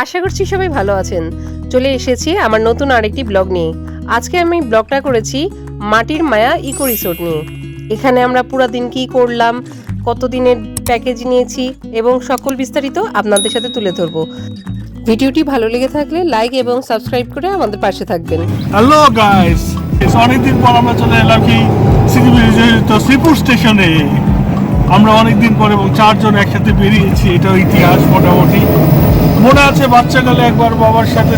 আশা করছি সবাই ভালো আছেন। চলে এসেছি আমার নতুন আরেকটি ব্লগ নিয়ে। আজকে আমি ব্লগটা করেছি মাটির মায়া ইকো রিসোর্ট নিয়ে। এখানে আমরা পুরো দিন কি করলাম, কত দিনের প্যাকেজ নিয়েছি এবং সকল বিস্তারিত আপনাদের সাথে তুলে ধরবো। ভিডিওটি ভালো লেগে থাকলে লাইক এবং সাবস্ক্রাইব করে আমাদের পাশে থাকবেন। হ্যালো গাইস, অনেকদিন পর আমরা চলে এলাম কি শ্রীপুর স্টেশনে। আমরা অনেকদিন পর এবং 4 জন একসাথে বেরিয়েছি। এটা ইতিহাস মোটামুটি মনে আছে। বাচ্চাকালে একবার বাবার সাথে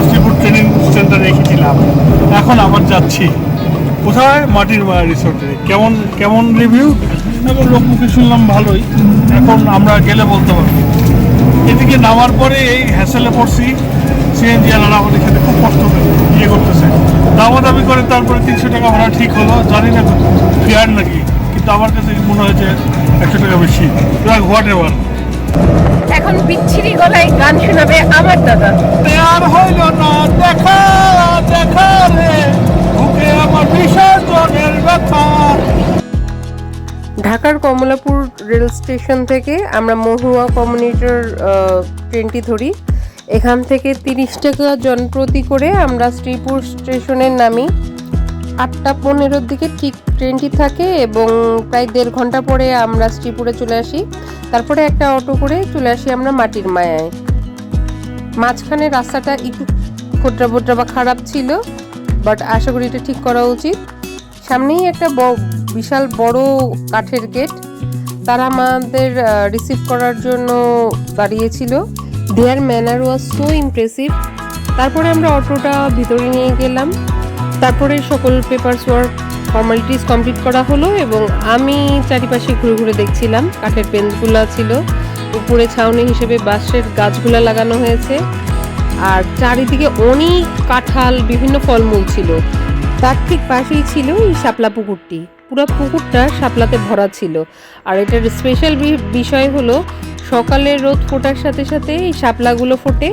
শ্রীপুর ট্রেনিং সেন্টারে রেখেছিলাম। এখন আবার যাচ্ছি কোথায়, মাটির মায়া রিসোর্টে। কেমন কেমন রিভিউ এবং লোকমুখে শুনলাম ভালোই। এখন আমরা গেলে বলতে পারবো। এদিকে নামার পরে এই হ্যাসেলে পড়ছি। সিএনজি আলারা আমাদের সাথে খুব কষ্ট ইয়ে করতেছে, দামাদামি করে। তারপরে 300 টাকা ভাড়া ঠিক হলো, জানি না ফেয়ার নাকি, কিন্তু আমার কাছে মনে হয়েছে 100 টাকা বেশি। What ever. এখন বিচ্ছিরি গলায় গান শোনাবে আমার দাদা। আর হইল না দেখা দেখা রে, বুকে আমার বিসর্জনের ব্যথা। ঢাকার কমলাপুর রেল স্টেশন থেকে আমরা মহুয়া কমিউটার ট্রেনটি ধরি। এখান থেকে 30 টাকা জনপ্রতি করে আমরা শ্রীপুর স্টেশনে নামি। 8:15-র দিকে ঠিক ট্রেনটি থাকে এবং প্রায় 1.5 ঘন্টা পরে আমরা শ্রীপুরে চলে আসি। তারপরে একটা অটো করে চলে আসি আমরা মাটির মায়ায়। মাঝখানে রাস্তাটা একটু খোটরা বোটরা বা খারাপ ছিল, বাট আশা করি এটা ঠিক করা উচিত। সামনেই একটা বিশাল বড় কাঠের গেট। তারা আমাদের রিসিভ করার জন্য দাঁড়িয়েছিল। দেয়ার ম্যানার ওয়াজ সো ইমপ্রেসিভ। তারপরে আমরা অটোটা ভিতরে নিয়ে গেলাম। তারপরে সকল পেপারস ওয়ার্ক ফর্মালিটিস কমপ্লিট করা হলো এবং আমি চারিপাশে ঘুরে ঘুরে দেখছিলাম। কাঠের বেঞ্চগুলো ছিল, উপরে ছাউনি হিসেবে বাঁশের গাছগুলো লাগানো হয়েছে, আর চারিদিকে অনেক কাঁঠাল, বিভিন্ন ফলমূল ছিল। তার ঠিক পাশেই ছিল এই শাপলা পুকুরটি। পুরো পুকুরটা শাপলাতে ভরা ছিল। আর এটার স্পেশাল বিষয় হলো সকালে রোদ ফোটার সাথে সাথে এই শাপলাগুলো ফোটে,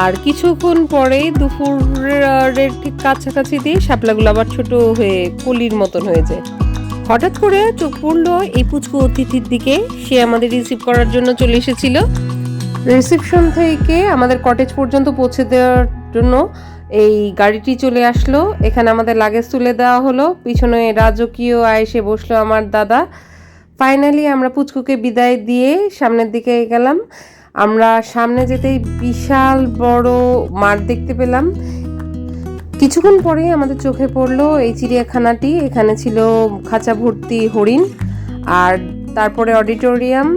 আর কিছুক্ষণ পরে দুপুরের ঠিক কাছাকাছি দিয়ে শাপলাগুলো আবার ছোট হয়ে কলির মতন হয়ে যায়। হঠাৎ করে চোখ পড়লো এই পুচকু অতিথির দিকে। সে আমাদের রিসিভ করার জন্য চলে এসেছিল। রিসেপশন থেকে আমাদের কটেজ পর্যন্ত পৌঁছে দেওয়ার জন্য এই গাড়িটি চলে আসলো। এখানে আমাদের লাগেজ তুলে দেওয়া হলো। পিছনে রাজকীয় এসে বসলো আমার দাদা। ফাইনালি আমরা পুচকুকে বিদায় দিয়ে সামনের দিকে গেলাম। আমরা সামনে যেতেই বিশাল বড় মাঠ দেখতে পেলাম। কিছুক্ষণ পরেই আমাদের চোখে পড়লো এই চিড়িয়াখানাটি। এখানে ছিল খাঁচা ভর্তি হরিণ, আর তারপরে অডিটোরিয়াম,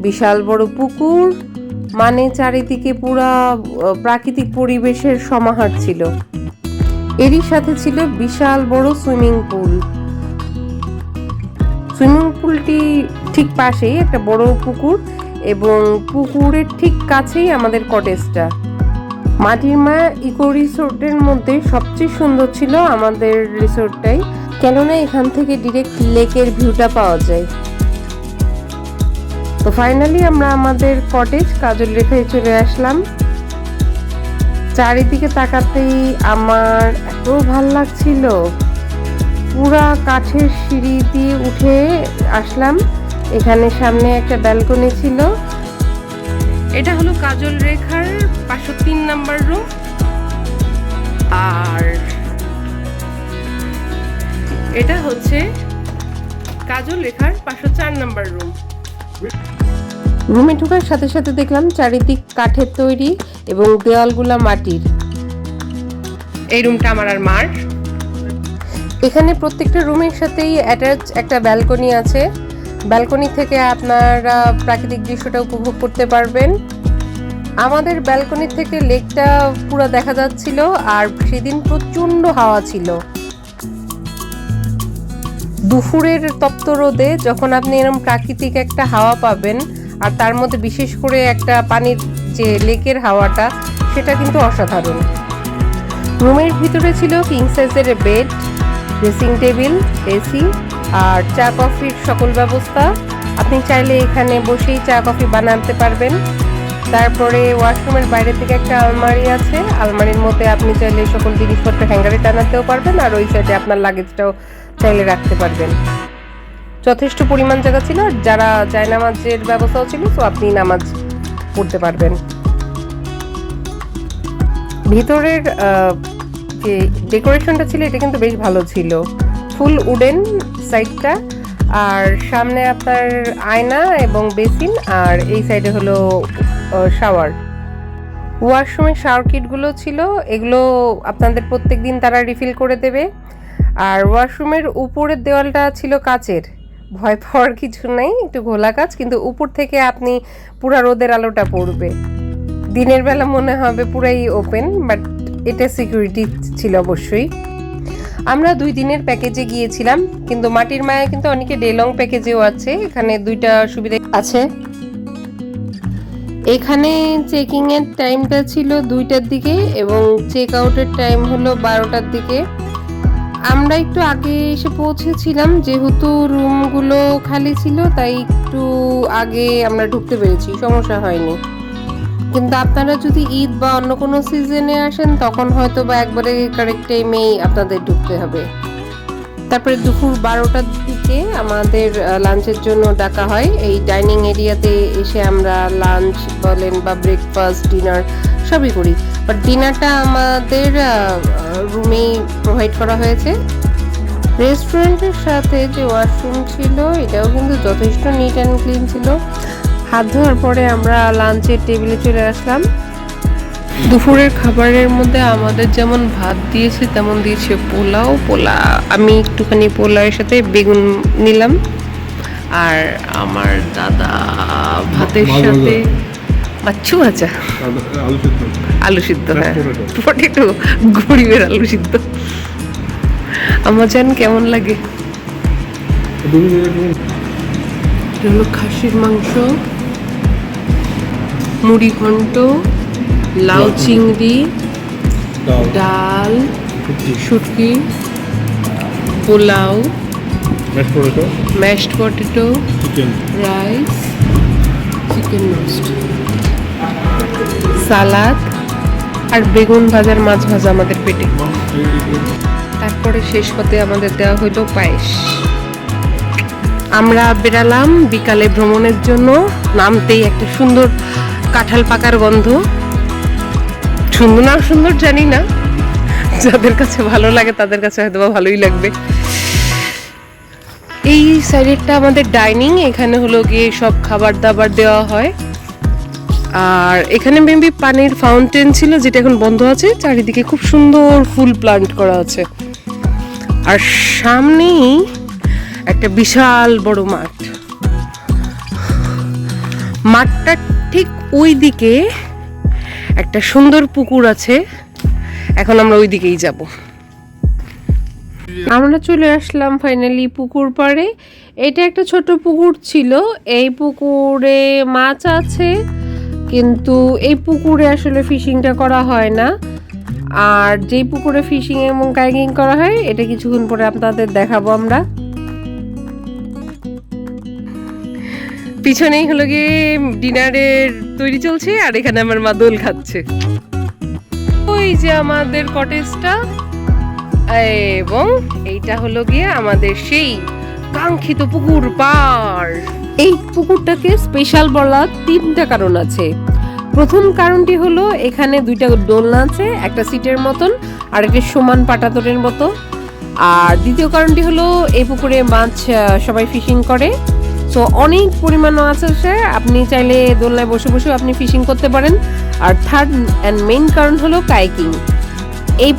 বিশাল বড় পুকুর, মানে চারিদিকে পুরা প্রাকৃতিক পরিবেশের সমাহার ছিল। এরই সাথে ছিল বিশাল বড় সুইমিং পুল। সুইমিং পুলটি ঠিক পাশেই একটা বড় পুকুর এবং পুকুরের ঠিক কাছেই আমাদের কটেজটা। মাটির মায়া ইকো রিসোর্টের মধ্যে সবচেয়ে সুন্দর ছিল আমাদের রিসোর্টটাই, কেননা এখান থেকে ডিরেক্ট লেকের ভিউটা পাওয়া যায়। তো ফাইনালি আমরা আমাদের কটেজ কাজল রেখায় চলে আসলাম। চারিদিকে তাকাতেই আমার এত ভাল লাগছিল। পুরা কাঠের সিঁড়ি দিয়ে উঠে আসলাম। এখানে সামনে একটা ব্যালকনি ছিল। এটা হলো কাজল রেখার 503 নাম্বার রুম, আর এটা হচ্ছে কাজল রেখার 504 নাম্বার রুম। রুমে ঢোকার সাথে সাথে দেখলাম চারিদিক কাঠের তৈরি এবং দেওয়ালগুলা মাটির। এই রুমটা আমার আর মার। এখানে প্রত্যেকটা রুমের সাথেই অ্যাটাচ একটা ব্যালকনি আছে। ব্যালকনি থেকে আপনারা প্রাকৃতিক দৃশ্যটা উপভোগ করতে পারবেন। আমাদের ব্যালকনি থেকে লেকটা পুরো দেখা যাচ্ছিল, আর সেদিন প্রচণ্ড হাওয়া ছিল। দুপুরের তপ্ত রোদে যখন আপনি এরকম প্রাকৃতিক একটা হাওয়া পাবেন, আর তার মধ্যে বিশেষ করে একটা পানির যে লেকের হাওয়াটা, সেটা কিন্তু অসাধারণ। রুমের ভিতরে ছিল কিং সাইজের বেড, ড্রেসিং টেবিল, এসি আর চা কফির সকল ব্যবস্থা। আপনি চাইলে এখানে বসেই চা কফি বানাতে পারবেন। তারপরে ওয়াশরুমের বাইরে থেকে একটা আলমারি আছে। আলমারির মধ্যে আপনি চাইলে সকল জিনিসপত্র হ্যাঙ্গারে টানাতেও পারবেন, আর ওই সাইডে আপনার লাগেজটাও চাইলে রাখতে পারবেন। যথেষ্ট পরিমাণ জায়গা ছিল, আর যারা জায়নামাজের ব্যবস্থাও ছিল, তো আপনি নামাজ পড়তে পারবেন। ভিতরের যে ডেকোরেশনটা ছিল এটা কিন্তু বেশ ভালো ছিল, ফুল উডেন সাইডটা, আর সামনে আপনার আয়না এবং বেসিন, আর এই সাইডে হলো শাওয়ার। ওয়াশরুমের শাওয়ার কিটগুলো ছিল, এগুলো আপনাদের প্রত্যেক দিন তারা রিফিল করে দেবে। আর ওয়াশরুমের উপরের দেওয়ালটা ছিল কাচের, ভয় পাওয়ার কিছু নেই, একটু ঘোলা কাচ, কিন্তু উপর থেকে আপনি পুরা রোদের আলোটা পড়বে। দিনের বেলা মনে হবে পুরাই ওপেন, বাট এটা সিকিউরিটি ছিল অবশ্যই। আমরা 2 দিনের প্যাকেজে গিয়েছিলাম, কিন্তু মাটির মায়া কিন্তু অনেকে ডে লং প্যাকেজেও আছে। এখানে 2টা সুবিধা আছে। এখানে চেকিং এর টাইমটা ছিল 2টার দিকে এবং চেক আউটের টাইম হলো 12টার দিকে। আমরা একটু আগে এসে পৌঁছেছিলাম, যেহেতু রুমগুলো খালি ছিল তাই একটু আগে আমরা ঢুকতে পেরেছি, সমস্যা হয়নি। কিন্তু আপনারা যদি ঈদ বা অন্য কোনো সিজনে আসেন তখন হয়তো বা একবারে কারেক্ট টাইমেই আপনাদের ঢুকতে হবে। তারপরে দুপুর 12টার দিকে আমাদের লাঞ্চের জন্য ডাকা হয়। এই ডাইনিং এরিয়াতে এসে আমরা লাঞ্চ বলেন বা ব্রেকফাস্ট, ডিনার সবই করি, বাট ডিনারটা আমাদের রুমেই প্রোভাইড করা হয়েছে। রেস্টুরেন্টের সাথে যে ওয়াশরুম ছিল এটাও কিন্তু যথেষ্ট নিট অ্যান্ড ক্লিন ছিল। হাত ধোয়ার পরে আমরা লাঞ্চের টেবিলে চলে আসলাম। দুপুরের খাবারের মধ্যে আমাদের যেমন ভাত দিয়েছে তেমন দিয়েছে পোলাও। আমি একটুখানি পোলাওয়ের সাথে বেগুন নিলাম, আর আমার দাদা ভাতের সাথে মাছ ভাজা, আলু সিদ্ধ, হ্যাঁ পটেটো, গরিবের আলু সিদ্ধ। আমার জান কেমন লাগে? এটা হলো খাসির মাংস, মুড়ি ঘন্ট, লাউ চিংড়ি, ডাল, শুটকি, pulao, mashed potato, rice, chicken roast, salad আর বেগুন ভাজার মাছ ভাজা আমাদের পেটে। তারপরে শেষ হতে আমাদের দেওয়া হলো পায়েস। আমরা বেরালাম বিকালে ভ্রমণের জন্য। নামতেই একটা সুন্দর কাঁঠাল পাকার গন্ধ। সুন্দর না সুন্দর জানি না, যাদের কাছে ভালো লাগে তাদের কাছে হয়তো বা ভালোই লাগবে। এই সাইডেরটা আমাদের ডাইনিং, এখানে হলো গিয়ে সব খাবার দাবার দেওয়া হয়। আর এখানে মেবি পানির ফাউন্টেন ছিল, যেটা এখন বন্ধ আছে। চারিদিকে খুব সুন্দর ফুল প্লান্ট করা আছে, আর সামনেই একটা বিশাল বড় মাঠ। মাঠটা ঠিক ওই দিকে একটা সুন্দর পুকুর আছে, এখন আমরা ওই দিকেই যাব। আমরা চলে আসলাম ফাইনালি পুকুর পাড়ে। এটা একটা ছোট পুকুর ছিল, এই পুকুরে মাছ আছে, কিন্তু এই পুকুরে আসলে ফিশিংটা করা হয় না। আর যেই পুকুরে ফিশিং এবং কায়াকিং করা হয় এটা কিছুক্ষণ পরে আপনাদের দেখাবো আমরা। পিছনেই হলো গিয়ে ডিনারের তৈরি চলছে, আর এখানে আমার মা দোল খাচ্ছে। ওই যে আমাদের কটেজটা, এবং এইটা হলো গিয়ে আমাদের সেই কাঙ্ক্ষিত পুকুর পাড়। এই পুকুরটাকে স্পেশাল বলার 3টা কারণ আছে। প্রথম কারণটি হলো এখানে 2টা দোলনা আছে, একটা সিটের মতন আর একটা সমান পাটাতনের মতো। আর দ্বিতীয় কারণটি হলো এই পুকুরে মাছ সবাই ফিশিং করে, তো অনেক পরিমাণ মাছ আছে, আপনি চাইলে দোলনায় বসে বসে আপনি ফিশিং করতে পারেন। আর থার্ড অ্যান্ড মেইন কারণ হলো কায়াকিং। এই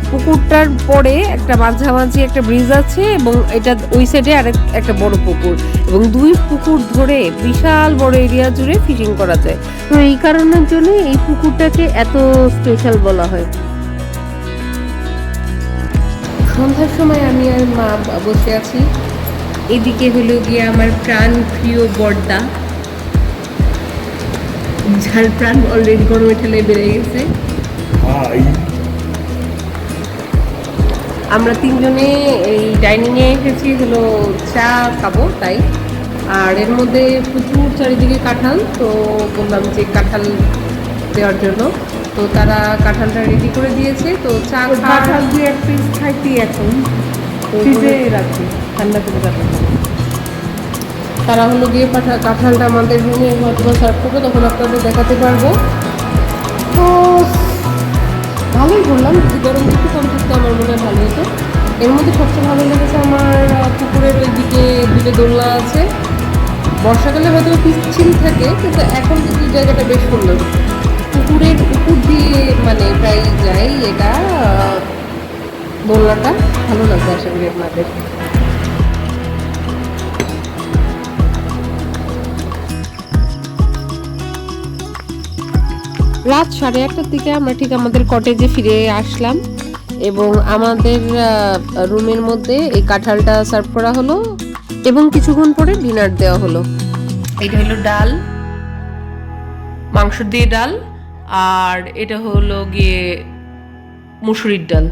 পুকুরটার পরে একটা মাঝামাঝি একটা ব্রিজ আছে, এবং এটা ওই সাইডে আর একটা বড় পুকুর, এবং 2 পুকুর ধরে বিশাল বড় এরিয়া জুড়ে ফিশিং করা যায়। তো এই কারণের জন্য এই পুকুরটাকে এত স্পেশাল বলা হয়। সন্ধ্যার সময় আমি আর মা বসে আছি, এদিকে হলো গিয়ে আমার প্রাণ প্রিয় বর্দা, যার প্রাণ অলরেডি গরমে ঠেলে বেড়ে গেছে। আমরা 3 জনে এই ডাইনিংয়ে এসেছি হলো চা খাবো তাই। আর এর মধ্যে প্রচুর চারিদিকে কাঁঠাল, তো বললাম যে কাঁঠাল দেওয়ার জন্য, তো তারা কাঁঠালটা রেডি করে দিয়েছে। তো চা কাঁঠাল দিয়ে এক পিস খাইতি এখন ফ্রিজে রাখছি ঠান্ডা করে যাবে। তারা হলো গিয়ে কাঁঠালটা আমাদের রুমে হয়তো সার্ভ করবে, তখন আপনাদের দেখাতে পারবো। তো গরম একটু কম থাকতো আমার মনে হয় ভালো হতো। এর মধ্যে সবচেয়ে ভালো লেগেছে আমার পুকুরের ওই দিকে দুটো দোলনা আছে। বর্ষাকালে হয়তো পিচ্ছিল থাকে, কিন্তু এখন কিন্তু জায়গাটা বেশ সুন্দর। পুকুরের উপর দিয়ে মানে প্রায় যাই এটা দোলনাটা ভালো লাগবে আশা করি আপনাদের। রাত 8:30টার দিকে আমরা ঠিক আমাদের কটেজে ফিরে আসলাম এবং আমাদের রুমের মধ্যে এই কাঁঠালটা সার্ভ করা হলো এবং কিছুক্ষণ পরে ডিনার দেওয়া হলো। এটা হলো ডাল, মাংস দিয়ে ডাল, আর এটা হলো গিয়ে মুসুরির ডাল।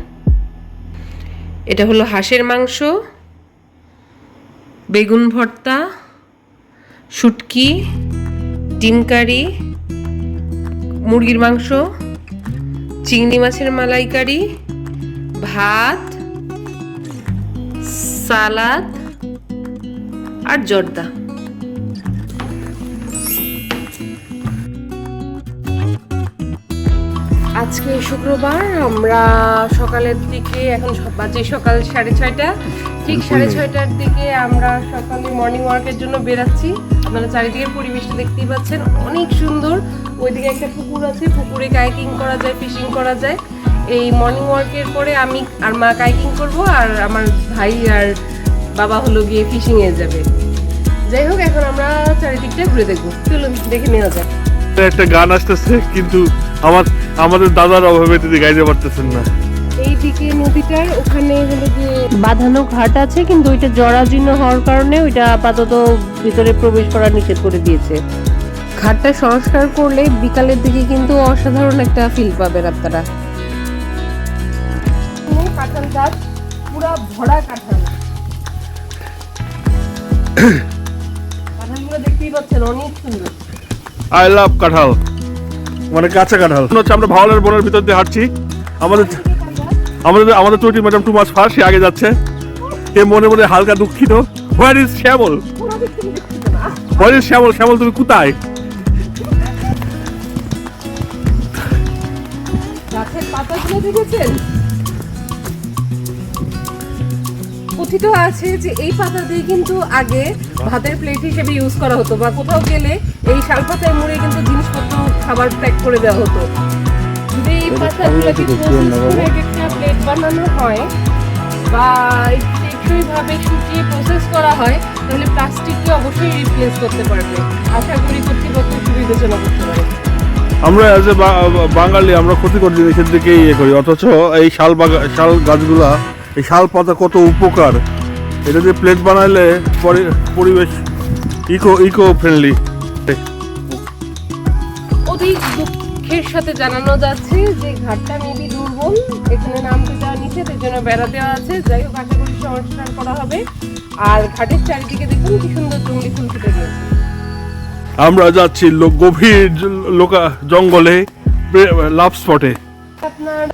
এটা হলো হাঁসের মাংস, বেগুন ভর্তা, শুটকি, ডিম কারি, মুরগির মাংস, চিংড়ি মাছের মালাইকারি, ভাত, সালাদ আর জর্দা। আজকে শুক্রবার, আমরা সকালের দিকে এখন বাজে সকাল 6:30, ঠিক 6:30টার দিকে আমরা সকালে মর্নিং ওয়ার্কের জন্য বেরাচ্ছি। আপনারা চারিদিকের পরিবেশটা দেখতেই পাচ্ছেন, অনেক সুন্দর। ওইদিকে একটা পুকুর আছে, পুকুরে কায়াকিং করা যায়, ফিশিং করা যায়। এই মর্নিং ওয়ার্কের পরে আমি আর মা কায়াকিং করব, আর আমার ভাই আর বাবা হলো গিয়ে ফিশিংয়ে যাবে। যাই হোক, এখন আমরা চারিদিকটা ঘুরে দেখবো, চলুন দেখে নেওয়া যাক। একটা গান আসতেছে, কিন্তু আমাদের দাদার অভাবে তিনি গাইতে পারতেছেন না। এইদিকে নদীটার ওখানে হলো যে বাঁধানো ঘাট আছে, কিন্তু ওইটা জরাজীর্ণ হওয়ার কারণে ওইটা আপাতত ভিতরে প্রবেশ করা নিষেধ করে দিয়েছে। ঘাটটা সংস্কার করলে বিকালের দিকে কিন্তু অসাধারণ একটা ফিল পাবেন আপনারা। কাঁঠাল গাছ পুরা ভরা কাঁঠাল, কাঁঠালগুলো দেখতেই পাচ্ছেন অনেক সুন্দর। আই লাভ কাঁঠাল, মানে কাঁচা কাঁঠাল। হচ্ছে আমরা ভাওয়ালের বনের ভিতর দিয়ে হাঁটছি। আমাদের ত্রুটি ম্যাডাম টু মাস ফার্স্ট, সে আগে যাচ্ছে। এ মনে মনে হালকা দুঃখিত। Where is Shyamal? Where is শ্যামল? শ্যামল তুমি কোথায়? গাছের পাতাগুলো দেখেছেন? কথিত আছে যে এই পাতা দিয়ে কিন্তু আগে ভাতের প্লেট হিসেবে ইউজ করা হতো, বা কোথাও গেলে এই শাল পাতায় মুড়ে কিন্তু জিনিসপত্র খাবার প্যাক করে দেওয়া হতো। যদি এই পাতাগুলোকে প্রসেস করে একটা প্লেট বানানো হয় বা টেকসইভাবে শুকিয়ে প্রসেস করা হয়, তাহলে প্লাস্টিককে অবশ্যই রিপ্লেস করতে পারবে। আশা করি কর্তৃপক্ষ একটু বিবেচনা করতে পারে। আমরা এজ এ বাঙালি আমরা ক্ষতিকর জিনিসের দিকে ইয়ে করি, অথচ এই শাল গাছগুলা, এই শাল পাতা কত উপকার। এটা দিয়ে প্লেট বানাইলে পরিবেশ ইকো ফ্রেন্ডলি। অধিক দুঃখের সাথে জানানো যাচ্ছে যে ঘাটটা মেবি দুর্বল, এখানে নামতে দেওয়া নিচে, এর জন্য বেড়া দেওয়া আছে। যাই হোক, আশা করি সংস্কার করা হবে। আর ঘাটের চারিদিকে দেখুন কি সুন্দর জঙ্গলি ফুল ফুটে গেছে। আমরা যাচ্ছি গভীর জঙ্গলে, লাভ স্পটে। আপনার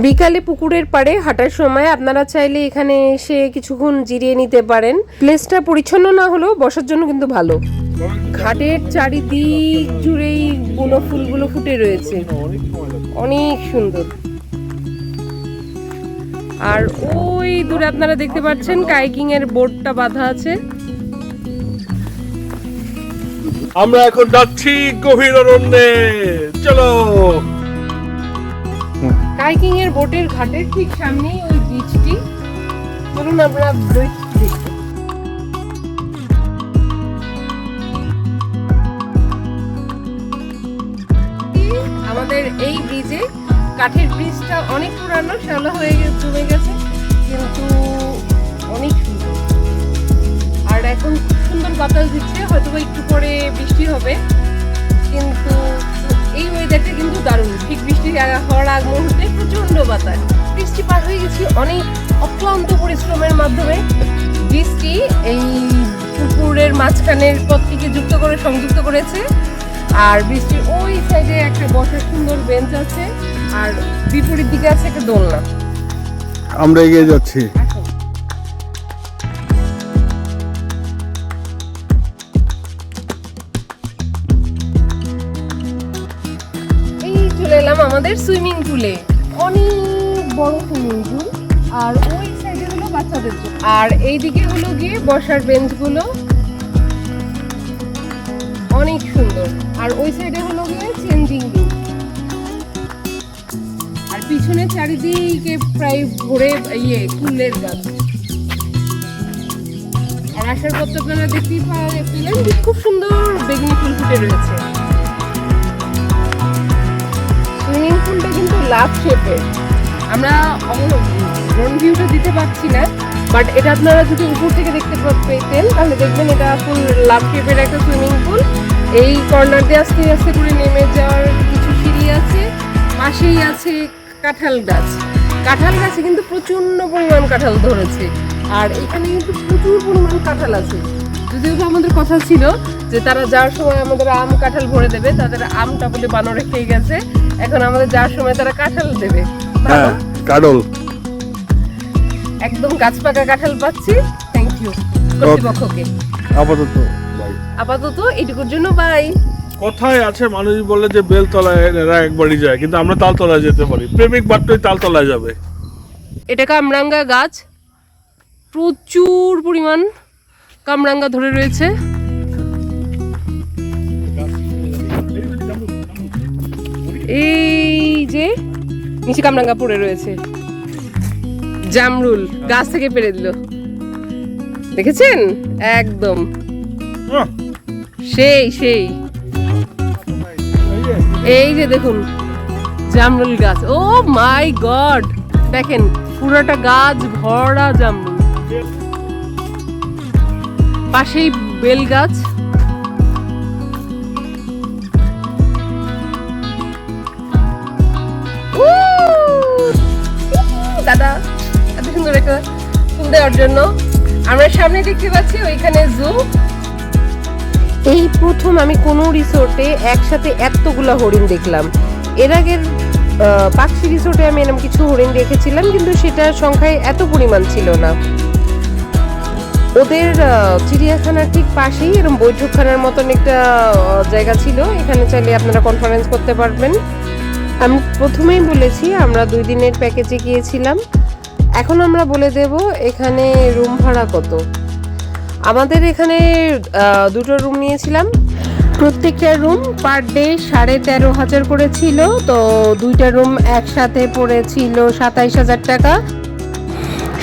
বিকালে পুকুরের পাড়ে হাঁটার সময় আপনারা চাইলে এখানে এসে কিছুক্ষণ জিরিয়ে নিতে পারেন। প্লেসটা পরিচ্ছন্ন না হলেও বসার জন্য কিন্তু ভালো। ঘাটের চারিদিক জুড়েই বুনো ফুলগুলো ফুটে রয়েছে, অনেক সুন্দর। আর ওই দূরে আপনারা দেখতে পাচ্ছেন কায়াকিং এর বোর্ডটা বাঁধা আছে। আমরা এখন যাচ্ছি গভীর অরণ্যে, চলো। কায়াকিং এর বোটের ঘাটের ঠিক সামনেই ওই বিচটি, চলুন আমরা দেখি। আমাদের এই ব্রিজে, কাঠের ব্রিজটা অনেক পুরানো, শ্যালো হয়ে জমে গেছে, কিন্তু অনেক সুন্দর। আর এখন সুন্দর বাতাস দিচ্ছে, হয়তো একটু পরে বৃষ্টি হবে, কিন্তু এই ওয়েদারটা কিন্তু দারুণ। ঠিক বৃষ্টি হওয়ার আগ মুহূর্তে প্রচন্ড বাতাস। বৃষ্টি পার হয়ে গেছি অনেক অক্লান্ত পরিশ্রমের মাধ্যমে। বৃষ্টি এই পুকুরের মাঝখানের পথটিকে সংযুক্ত করেছে। আর বৃষ্টির ওই সাইডে একটা বসার সুন্দর বেঞ্চ আছে, আর বিপরীত দিকে আছে একটা দোলনা। আমরা এগিয়ে যাচ্ছি। এই চলে এলাম আমাদের সুইমিং পুলে। অনেক বড় সুইমিং পুল, আর ওই সাইডে হলো বাচ্চাদের জন্য, আর এইদিকে হলো গিয়ে বসার বেঞ্চগুলো অনেক সুন্দর, আর ওই সাইডে হলো গিয়ে চেঞ্জিং রুম, আর পিছনে চারিদিকে প্রায় ভরে ফুলের গাছ। আর আসার পর তো আপনারা দেখতেই পেলেন যে খুব সুন্দর বেগুনি ফুল ফুটে রয়েছে। সুইমিং পুলটা কিন্তু লাভ শেপের, আমরা ড্রোন ভিউটা দিতে পারছি না, বাট এটা আপনারা যদি উপর থেকে দেখতে পেতেন তাহলে দেখবেন এটা ফুল লাভ শেপের একটা সুইমিং পুল। এই কর্নার দিয়ে আস্তে আস্তে করে নেমে যাওয়ার কিছু সিঁড়ি আছে, পাশেই আছে কাঁঠাল গাছ। কাঁঠাল গাছে কিন্তু প্রচন্ড পরিমাণ কাঁঠাল ধরেছে, আর এখানে কিন্তু প্রচুর পরিমাণ কাঁঠাল আছে। যদিও আমাদের কথা ছিল যে তারা যাওয়ার সময় আমাদের আম কাঁঠাল ভরে দেবে, তাদের আমটা বলে বানরে খেয়ে গেছে, এখন আমাদের যাওয়ার সময় তারা কাঁঠাল দেবে। হ্যাঁ, কাঁঠাল একদম গাছ পাকা কাঁঠাল পাচ্ছি। থ্যাংক ইউ কর্তৃপক্ষকে। আপাতত এইটুকুর জন্য বাই। কথায় আছে, মানুষ বলে যে বেলতলায় এরা একবারই যায়, কিন্তু আমরা তালতলায় যেতে পারি। প্রেমিক বাট্টই তালতলায় যাবে। এটা কামরাঙ্গা গাছ, প্রচুর পরিমাণ কামরাঙ্গা ধরে রয়েছে। এই যে নিচে কামরাঙ্গা পড়ে রয়েছে, জামরুল গাছ থেকে পেড়ে দিল, দেখেছেন? একদম সেই সেই। এই যে দেখুন জামরুল গাছ, ও মাই গড, দেখেন পুরোটা গাছ ভরা জামরুল, পাশেই বেল গাছ। দাদা এত সুন্দর একটা ফুল দেওয়ার জন্য। আমরা সামনে দেখতে পাচ্ছি ওইখানে জু। এই প্রথম আমি কোনো রিসোর্টে একসাথে এতগুলা হরিণ দেখলাম। এর আগের পাখি রিসোর্টে আমি এরকম কিছু হরিণ দেখেছিলাম, কিন্তু সেটার সংখ্যায় এত পরিমাণ ছিল না। ওদের চিড়িয়াখানার ঠিক পাশেই এরকম বৈঠকখানার মতন একটা জায়গা ছিল, এখানে চাইলে আপনারা কনফারেন্স করতে পারবেন। আমি প্রথমেই বলেছি আমরা 2 দিনের প্যাকেজে গিয়েছিলাম। এখন আমরা বলে দেব এখানে রুম ভাড়া কত। আমাদের এখানে 2টো রুম নিয়েছিলাম, প্রত্যেকটা রুম পার ডে 13,500 করে ছিল। তো 2টা রুম একসাথে পড়েছিল 27,000 টাকা।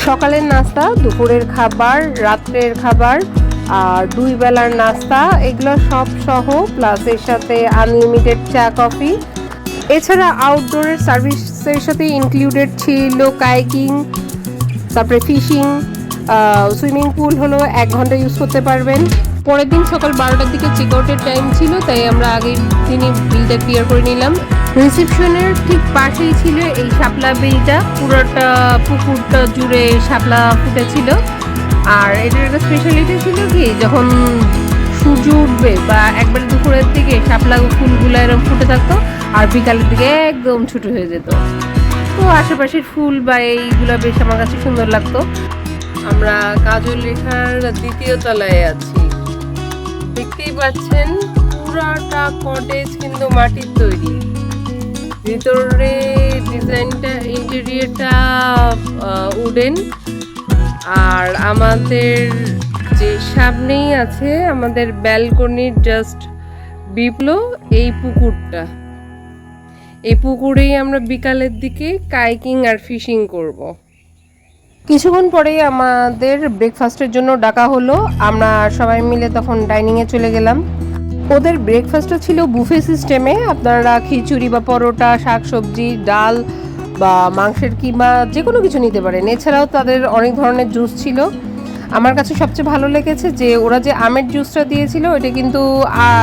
সকালের নাস্তা, দুপুরের খাবার, রাত্রের খাবার আর 2 বেলার নাস্তা, এগুলো সব সহ, প্লাস এর সাথে আনলিমিটেড চা কফি। এছাড়া আউটডোরের সার্ভিসের সাথে ইনক্লুডেড ছিল কায়াকিং, তারপরে ফিশিং, সুইমিং পুল হলো 1 ঘন্টা ইউজ করতে পারবেন। পরের দিন সকাল 12টার দিকে চেক আউটের টাইম ছিল, তাই আমরা আগের দিনই বিলটা ক্লিয়ার করে নিলাম। রিসেপশনের ঠিক পাশেই ছিল এই শাপলা বিলটা, পুরোটা পুকুরটা জুড়ে শাপলা ফুটেছিল। আর এটার একটা স্পেশালিটি ছিল কি, যখন সূর্য উঠবে বা একবারে দুপুরের দিকে শাপলা ফুলগুলো এরকম ফুটে থাকতো, আর বিকালের দিকে একদম ছোট হয়ে যেত। তো আশেপাশের ফুল বা এইগুলো বেশ আমার কাছে সুন্দর লাগতো। আমরা কাজল লেখার 2য় তলায় আছি, দেখতেই পাচ্ছেন পুরাটা কটেজ কিন্তু মাটির তৈরি। ভিতরে ডিজাইনটা, ইন্টেরিয়রটা উডেন। আর আমাদের যে সামনেই আছে আমাদের ব্যালকনির জাস্ট বিপ্লো এই পুকুরটা, এই পুকুরেই আমরা বিকালের দিকে কায়াকিং আর ফিশিং করব। কিছুক্ষণ পরেই আমাদের ব্রেকফাস্টের জন্য ডাকা হলো। আমরা সবাই মিলে তখন ডাইনিংয়ে চলে গেলাম। ওদের ব্রেকফাস্টটা ছিল বুফে সিস্টেমে, আপনারা খিচুড়ি বা পরোটা, শাকসবজি, ডাল বা মাংসের কিমা যে কোনো কিছু নিতে পারেন। এছাড়াও তাদের অনেক ধরনের জুস ছিল। আমার কাছে সবচেয়ে ভালো লেগেছে যে ওরা যে আমের জুসটা দিয়েছিল ওটা কিন্তু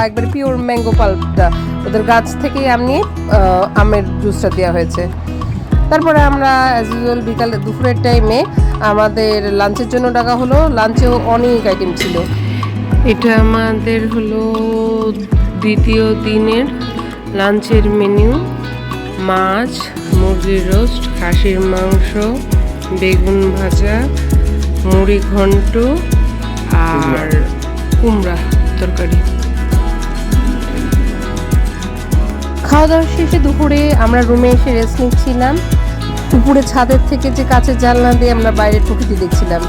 একবার পিওর ম্যাঙ্গো পাল্পটা, ওদের গাছ থেকেই আম নিয়ে আমের জুসটা দেওয়া হয়েছে। তারপরে আমরা অ্যাজ ইউজুয়াল বিকালে দুপুরের টাইমে আমাদের লাঞ্চের জন্য ডাকা হলো। লাঞ্চেও অনেক আইটেম ছিল। এটা আমাদের হলো 2য় দিনের লাঞ্চের মেনু। মাছ, মুরগির রোস্ট, খাসির মাংস, বেগুন ভাজা, মুড়ি ঘন্ট আর কুমড়া তরকারি। খাওয়া দাওয়ার শেষে দুপুরে আমরা রুমে এসে রেস্ট নিচ্ছিলাম। উপরে ছাদের থেকে যে কাঁচের জানলা দিয়ে আমরা বাইরের প্রকৃতি দেখছিলাম।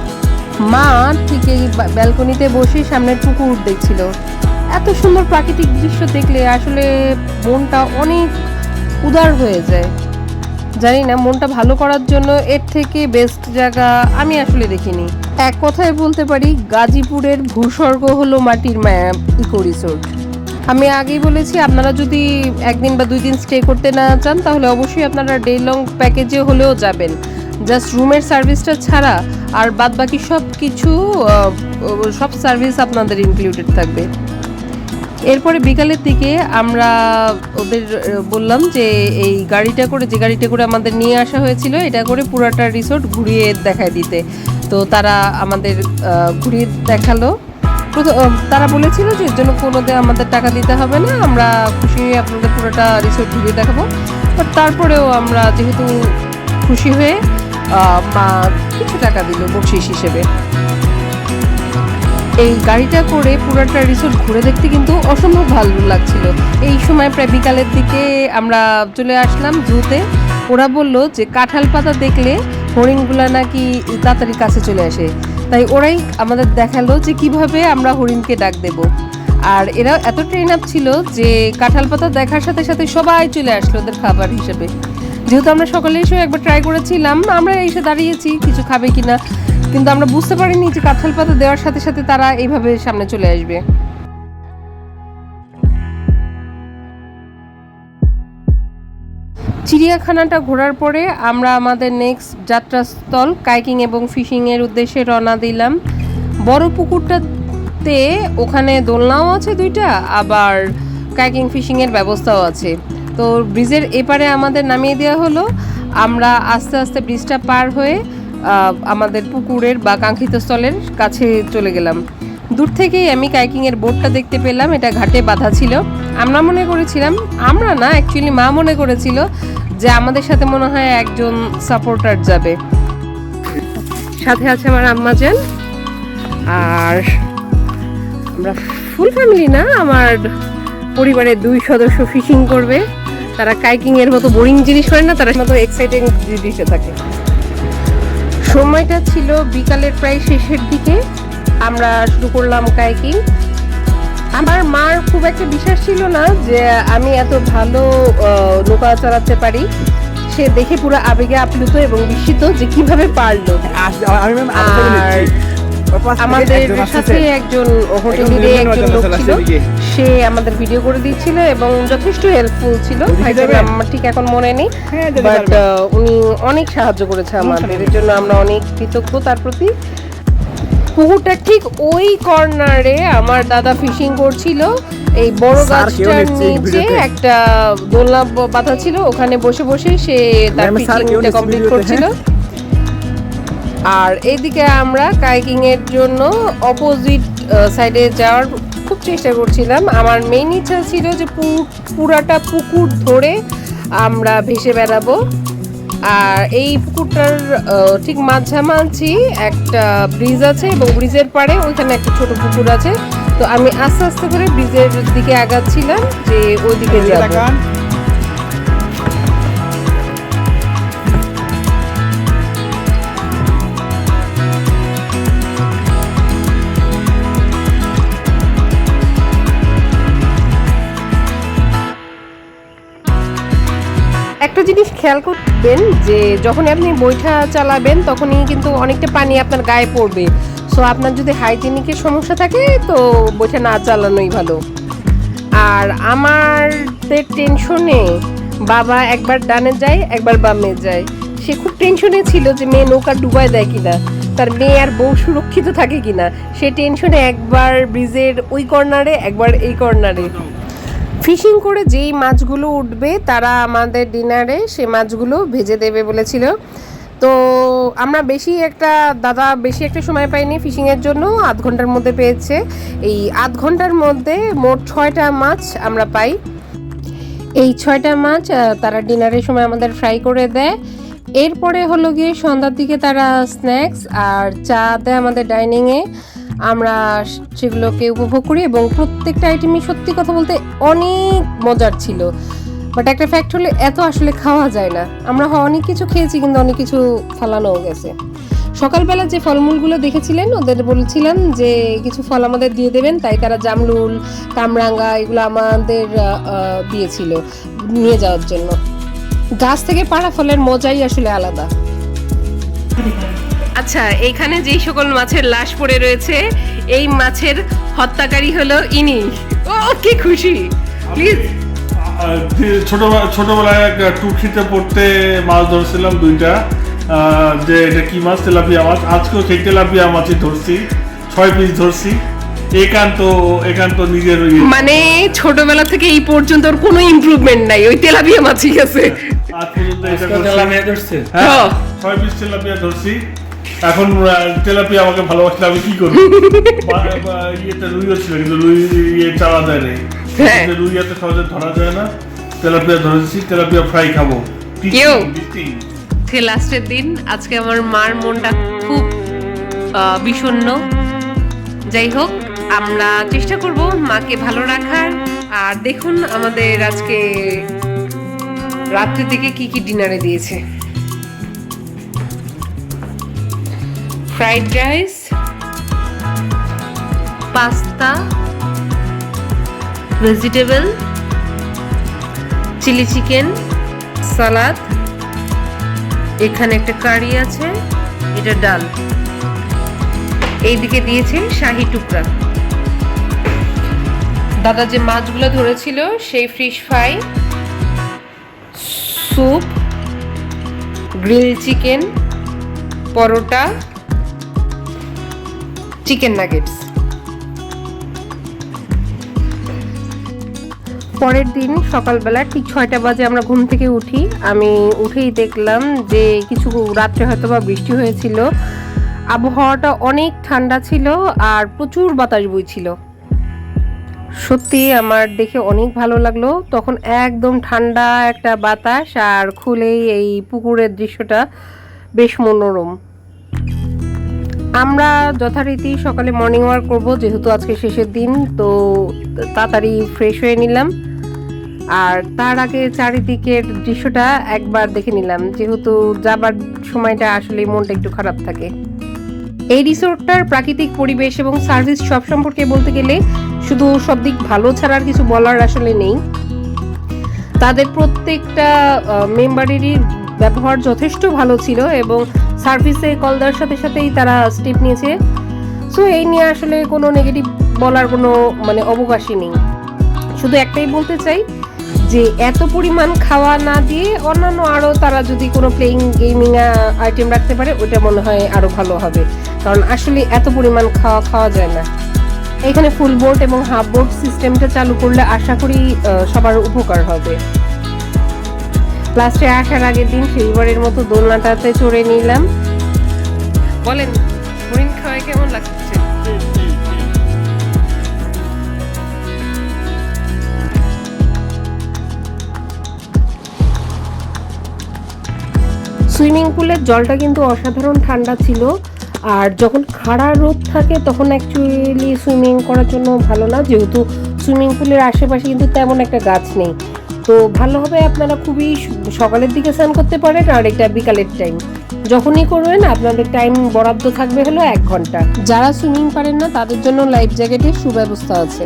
মা ঠিক এই ব্যালকনিতে বসে সামনের পুকুর দেখছিল। এত সুন্দর প্রাকৃতিক দৃশ্য দেখলে আসলে মনটা অনেক উদার হয়ে যায়। জানি না, মনটা ভালো করার জন্য এর থেকে বেস্ট জায়গা আমি আসলে দেখিনি। এক কথায় বলতে পারি গাজীপুরের ভূস্বর্গ হলো মাটির মায়া ইকো রিসোর্ট। আমি আগেই বলেছি, আপনারা যদি একদিন বা 2 দিন স্টে করতে না চান তাহলে অবশ্যই আপনারা ডে লং প্যাকেজে হলেও যাবেন। জাস্ট রুমের সার্ভিসটা ছাড়া আর বাদ বাকি সব কিছু সব সার্ভিস আপনাদের ইনক্লুডেড থাকবে। এরপরে বিকালের দিকে আমরা ওদের বললাম যে এই গাড়িটা করে, যে গাড়িটা করে আমাদের নিয়ে আসা হয়েছিল, এটা করে পুরাটা রিসোর্ট ঘুরিয়ে দেখায় দিতে। তো তারা আমাদের ঘুরিয়ে দেখালো। তারা বলেছিল যে এর জন্য আমাদের টাকা দিতে হবে না, আমরা খুশি হয়ে আপনাদের পুরোটা রিসোর্ট ঘুরিয়ে দেখাবো। বাট তারপরেও আমরা যেহেতু খুশি হয়ে মা কিছু টাকা দিল বকশিস হিসেবে। এই গাড়িটা করে পুরাটা রিসোর্ট ঘুরে দেখতে কিন্তু অসম্ভব ভালো লাগছিল। এই সময় প্রায় বিকালের দিকে আমরা চলে আসলাম জুতে। ওরা বলল যে কাঁঠাল পাতা দেখলে হরিণগুলা নাকি তাড়াতাড়ি কাছে চলে আসে, তাই ওরাই আমাদের দেখালো যে কিভাবে আমরা হরিণকে ডাক দেব। আর এরা এত ট্রেন আপ ছিল যে কাঁঠাল পাতা দেখার সাথে সাথে সবাই চলে আসলো ওদের খাবার হিসেবে। যেহেতু আমরা সকালে এসে একবার ট্রাই করেছিলাম, আমরা এসে দাঁড়িয়েছি কিছু খাবে কিনা, কিন্তু আমরা বুঝতে পারিনি যে কাঁঠাল পাতা দেওয়ার সাথে সাথে তারা এইভাবে সামনে চলে আসবে। চিড়িয়াখানাটা ঘোরার পরে আমরা আমাদের নেক্সট যাত্রাস্থল কাইকিং এবং ফিশিংয়ের উদ্দেশ্যে রওনা দিলাম। বড় পুকুরটাতে ওখানে দোলনাও আছে 2টা, আবার কাইকিং ফিশিংয়ের ব্যবস্থাও আছে। তো ব্রিজের এপারে আমাদের নামিয়ে দেওয়া হলো। আমরা আস্তে আস্তে ব্রিজটা পার হয়ে আমাদের পুকুরের বা কাঙ্ক্ষিত স্থলের কাছে চলে গেলাম। দূর থেকেই আমি কাইকিংয়ের বোটটা দেখতে পেলাম, এটা ঘাটে বাঁধা ছিল। আমরা মনে করেছিলাম, আমরা না অ্যাকচুয়ালি মা মনে করেছিল যে আমাদের সাথে মনে হয় একজন সাপোর্টার যাবে। সাথে আছে আমার আম্মাজান, আর আমরা ফুল ফ্যামিলি না, আমার পরিবারের 2 সদস্য ফিশিং করবে। তারা কাইকিং এর মতো বোরিং জিনিস করে না, তারা মতো এক্সাইটিং জিনিসে থাকে। সময়টা ছিল বিকালের প্রায় শেষের দিকে। আমরা শুরু করলাম কাইকিং। আমার মার খুব একটা বিশ্বাস ছিল না যে আমি এত ভালো নৌকা চালাতে পারি। সে দেখে পুরো আবেগে আপ্লুত এবং বিস্মিত যে কিভাবে পারলো। আর আমাদের সাথে একজন হোটেলের একজন লোক ছিল, সে আমাদের ভিডিও করে দিচ্ছিল এবং যথেষ্ট হেল্পফুল ছিল। আমার ঠিক এখন মনে নেই, বাট উনি অনেক সাহায্য করেছে আমাদের, এর জন্য আমরা অনেক কৃতজ্ঞ তার প্রতি। পুকুরটা ঠিক ওই কর্নারে আমার দাদা ফিশিং করছিল। এই বড় গাছটার নিচে একটা দোলনা বাঁধা ছিল, ওখানে বসে বসে সে তার ফিশিংটা কমপ্লিট করছিল। আর এইদিকে আমরা কাইকিং এর জন্য অপোজিট সাইডে যাওয়ার খুব চেষ্টা করছিলাম। আমার মেইন ইচ্ছা ছিল যে পুরাটা পুকুর ধরে আমরা ভেসে বেড়াবো। আর এই পুকুরটার ঠিক মাঝামাঝি একটা ব্রিজ আছে এবং ব্রিজের পাড়ে ওইখানে একটা ছোট পুকুর আছে। তো আমি আস্তে আস্তে করে ব্রিজের দিকে আগাচ্ছিলাম যে ওই দিকে যাবো। একটা জিনিস খেয়াল করবেন যে যখন আপনি বৈঠা চালাবেন তখনই কিন্তু অনেকটা পানি আপনার গায়ে পড়বে। সো আপনার যদি হাইজেনিকের সমস্যা থাকে তো বৈঠা না চালানোই ভালো। আর আমাদের টেনশনে বাবা একবার ডানে যায় একবার বামে যায়। সে খুব টেনশনে ছিল যে মেয়ে নৌকা ডুবায় দেয় কিনা, তার মেয়ে আর বউ সুরক্ষিত থাকে কিনা। সে টেনশনে একবার ব্রিজের ওই কর্নারে একবার এই কর্নারে। ফিশিং করে যেই মাছগুলো উঠবে তারা আমাদের ডিনারে সে মাছগুলো ভেজে দেবে বলেছিল। তো আমরা বেশি একটা সময় পাইনি ফিশিংয়ের জন্য, 8 ঘন্টার মধ্যে পেয়েছে। এই 8 ঘন্টার মধ্যে মোট 6টা মাছ আমরা পাই। এই 6টা মাছ তারা ডিনারের সময় আমাদের ফ্রাই করে দেয়। এরপরে হলো গিয়ে সন্ধ্যার দিকে তারা স্ন্যাক্স আর চা দেয় আমাদের ডাইনিংয়ে। আমরা সেগুলোকে উপভোগ করি এবং প্রত্যেকটা আইটেমই সত্যি কথা বলতে অনেক মজার ছিল। বাট একটা ফ্যাক্ট হলে এত আসলে খাওয়া যায় না। আমরা অনেক কিছু খেয়েছি কিন্তু অনেক কিছু ফালানোও গেছে। সকালবেলা যে ফলমূলগুলো দেখেছিলেন ওদের বলেছিলাম যে কিছু ফল আমাদের দিয়ে দেবেন, তাই তারা জামরুল, কামরাঙ্গা এগুলো আমাদের দিয়েছিল নিয়ে যাওয়ার জন্য। গাছ থেকে পাড়া ফলের মজাই আসলে আলাদা। আচ্ছা, এইখানে যেই সকল মাছের লাশ পড়ে রয়েছে, এই মাছের হত্যাকারী হলো ইনি। ও কি খুশি! প্লিজ। ছোটবেলায় টুকরিতে পড়তে মাছ ধরছিলাম 2টা, যে এটা কি মাছ, তেলাপিয়া মাছ। আজকেও সেই তেলাপিয়া মাছই ধরছি, 6 পিস ধরছি। একান্ত নিজের মানে ছোটবেলা থেকে এই পর্যন্ত ওর কোনো ইমপ্রুভমেন্ট নাই, ওই তেলাপিয়া মাছই আছে আজ পর্যন্ত। এটা তেলাপিয়া ধরছে, হ্যাঁ 6 পিস তেলাপিয়া ধরছি। এখন তেলাপিয়া আমাকে ভালোবাসলে আমি কি করবো? ইয়েতে রুইও ছিল কিন্তু রুই চাওয়া যায় নাই, রুই এত সহজে ধরা যায় না। তেলাপিয়া ধরেছি, তেলাপিয়া ফ্রাই খাবো। লাস্টের দিন আজকে আমার মার মনটা খুব বিষণ্ণ। যাই হোক, আমরা চেষ্টা করব মাকে ভালো রাখার। আর দেখুন আমাদের আজকে রাত্রের দিকে কি কি ডিনারে দিয়েছে। Fried rice, pasta, vegetable, chilli chicken, salad, এখানে একটা কারি আছে, এটা ডাল, এইদিকে দিয়েছে শাহী টুকরা। দাদা যে মাছগুলো ধরেছিল সেই fish fry, soup, grill chicken, paratha, chicken nuggets. পরের দিন সকালবেলা ঠিক 6টা বাজে আমরা ঘুম থেকে উঠি। আমি উঠেই দেখলাম যে কিছু রাত্রে হয়তো বা বৃষ্টি হয়েছিল। আবহাওয়াটা অনেক ঠান্ডা ছিল আর প্রচুর বাতাস বইছিল। সত্যি আমার দেখে অনেক ভালো লাগলো। তখন একদম ঠান্ডা একটা বাতাস আর খুলেই এই পুকুরের দৃশ্যটা বেশ মনোরম। আমরা যথারীতি সকালে মর্নিং ওয়াক করবো, যেহেতু আজকে শেষের দিন, তো তাড়াতাড়ি ফ্রেশ হয়ে নিলাম। আর তার আগে চারিদিকের দৃশ্যটা একবার দেখে নিলাম, যেহেতু যাবার সময়টা আসলে মনটা একটু খারাপ থাকে। এই রিসোর্টটার প্রাকৃতিক পরিবেশ এবং সার্ভিস সব সম্পর্কে বলতে গেলে শুধু সব দিক ভালো ছাড়া আর কিছু বলার আসলে নেই। তাদের প্রত্যেকটা মেম্বারেরই ব্যবহার যথেষ্ট ভালো ছিল এবং সার্ভিসে কল দেওয়ার সাথে সাথেই তারা স্টেপ নিয়েছে। সো এই নিয়ে আসলে কোনো নেগেটিভ বলার কোনো অবকাশই নেই। শুধু একটাই বলতে চাই যে এত পরিমাণ খাওয়া না দিয়ে অন্যান্য আরও তারা যদি কোনো প্লেইং গেমিং আইটেম রাখতে পারে, ওটা মনে হয় আরও ভালো হবে, কারণ আসলে এত পরিমাণ খাওয়া যায় না। এখানে ফুল বোট এবং হাফ বোট সিস্টেমটা চালু করলে আশা করি সবার উপকার হবে। লাস্টে আসার আগের দিন সেইবারের মতো দোলনাটাতে চড়ে নিলাম। বলেন হরিণ খাওয়ায় কেমন লাগছে? সুইমিং পুলের জলটা কিন্তু অসাধারণ ঠান্ডা ছিল। আর যখন খাড়া রোদ থাকে তখন অ্যাকচুয়ালি সুইমিং করার জন্য ভালো না, যেহেতু সুইমিং পুলের আশেপাশে কিন্তু তেমন একটা গাছ নেই। তো ভালো হবে আপনারা খুবই সকালের দিকে স্নান করতে পারেন, আর এটা বিকালের টাইম। যখনই করবেন আপনাদের টাইম বরাদ্দ থাকবে হলো 1 ঘন্টা। যারা সুইমিং পারেন না তাদের জন্য লাইফ জ্যাকেটের সুব্যবস্থা আছে।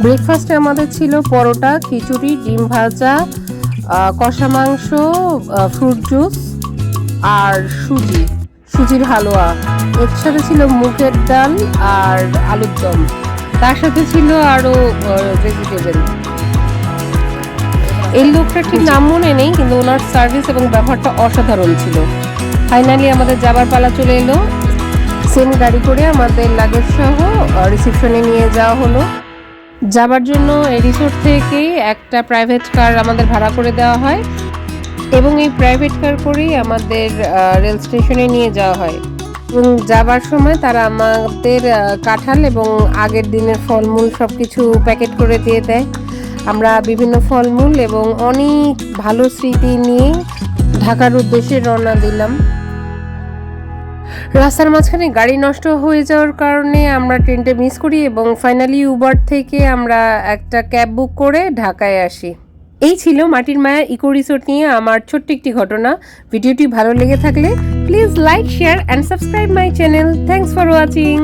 ব্রেকফাস্টে আমাদের ছিল পরোটা, খিচুড়ি, ডিম ভাজা, কষা মাংস, ফ্রুট জুস আর সুজির হালুয়া। এর সাথে ছিল মুগের ডাল আর আলুর দম। তার সাথে ছিল আরো ভেজিটেবল। এই লোকটা ঠিক নাম মনে নেই, কিন্তু ওনার সার্ভিস এবং ব্যবহারটা অসাধারণ ছিল। ফাইনালি আমাদের যাবার পালা চলে এলো। সেম গাড়ি করে আমাদের লাগেজ সহ রিসেপশনে নিয়ে যাওয়া হলো। যাবার জন্য এই রিসোর্ট থেকে একটা প্রাইভেট কার আমাদের ভাড়া করে দেওয়া হয় এবং এই প্রাইভেট কার করেই আমাদের রেল স্টেশনে নিয়ে যাওয়া হয়। এবং যাবার সময় তারা আমাদের কাঁঠাল এবং আগের দিনের ফলমূল সব কিছু প্যাকেট করে দিয়ে দেয়। আমরা বিভিন্ন ফলমূল এবং অনেক ভালো স্মৃতি নিয়ে ঢাকার উদ্দেশ্যে রওনা দিলাম। রাস্তার মাঝখানে গাড়ি নষ্ট হয়ে যাওয়ার কারণে আমরা ট্রেনটা মিস করি এবং ফাইনালি উবার থেকে আমরা একটা ক্যাব বুক করে ঢাকায় আসি। এই ছিল মাটির মায়া ইকো রিসোর্ট নিয়ে আমার ছোট্ট একটি ঘটনা। ভিডিওটি ভালো লেগে থাকলে please like, share and subscribe my channel. Thanks for watching.